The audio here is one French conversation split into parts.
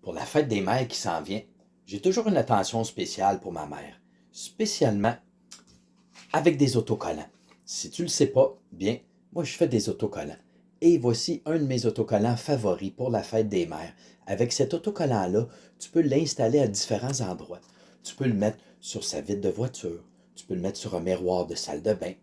Pour la fête des mères qui s'en vient, j'ai toujours une attention spéciale pour ma mère, spécialement avec des autocollants. Si tu ne le sais pas, bien, moi je fais des autocollants. Et voici un de mes autocollants favoris pour la fête des mères. Avec cet autocollant-là, tu peux l'installer à différents endroits. Tu peux le mettre sur sa vitre de voiture, tu peux le mettre sur un miroir de salle de bain,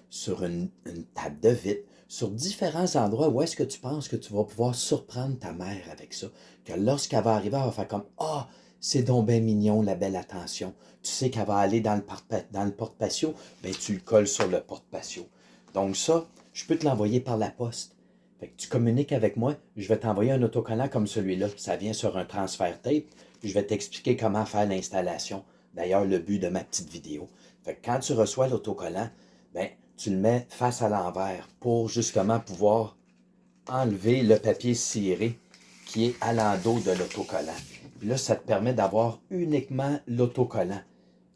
sur une table de vitre, sur différents endroits où est-ce que tu penses que tu vas pouvoir surprendre ta mère avec ça. Que lorsqu'elle va arriver, elle va faire comme Ah, c'est donc bien mignon, la belle attention. Tu sais qu'elle va aller dans le porte-patio, bien tu le colles sur le porte-patio. Donc ça, je peux te l'envoyer par la poste. Fait que tu communiques avec moi, je vais t'envoyer un autocollant comme celui-là. Ça vient sur un transfert tape. Je vais t'expliquer comment faire l'installation. D'ailleurs, le but de ma petite vidéo. Fait que quand tu reçois l'autocollant, ben, tu le mets face à l'envers pour justement pouvoir enlever le papier ciré qui est à l'endos de l'autocollant. Puis là, ça te permet d'avoir uniquement l'autocollant,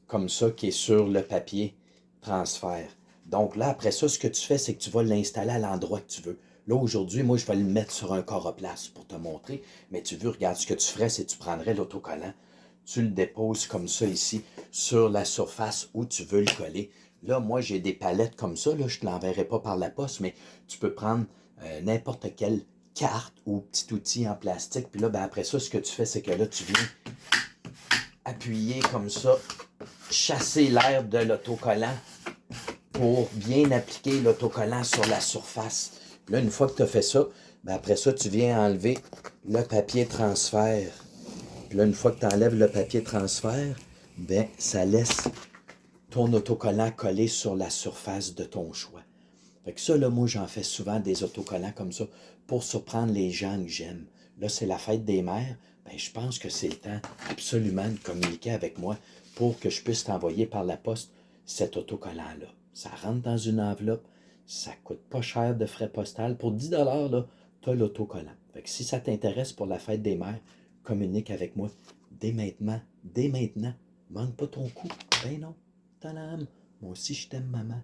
comme ça, qui est sur le papier transfert. Donc là, après ça, ce que tu fais, c'est que tu vas l'installer à l'endroit que tu veux. Là, aujourd'hui, moi, je vais le mettre sur un coroplace pour te montrer. Mais tu veux, regarde, ce que tu ferais, c'est que tu prendrais l'autocollant, tu le déposes comme ça ici, sur la surface où tu veux le coller. Là, moi, j'ai des palettes comme ça. Là, je ne te l'enverrai pas par la poste, mais tu peux prendre n'importe quelle carte ou petit outil en plastique. Puis là, ben, après ça, ce que tu fais, c'est que là, tu viens appuyer comme ça, chasser l'air de l'autocollant pour bien appliquer l'autocollant sur la surface. Là, une fois que tu as fait ça, ben après ça, tu viens enlever le papier transfert. Puis là, une fois que tu enlèves le papier transfert, ben ça laisse ton autocollant collé sur la surface de ton choix. Fait que ça, là, moi, j'en fais souvent des autocollants comme ça pour surprendre les gens que j'aime. Là, c'est la fête des mères. Ben, je pense que c'est le temps absolument de communiquer avec moi pour que je puisse t'envoyer par la poste cet autocollant-là. Ça rentre dans une enveloppe, ça coûte pas cher de frais postal. Pour 10 là, tu as l'autocollant. Fait que si ça t'intéresse pour la fête des mères, communique avec moi dès maintenant. Dès maintenant. Manque pas ton coup. Ben non. T'as l'âme. Moi aussi, je t'aime, maman.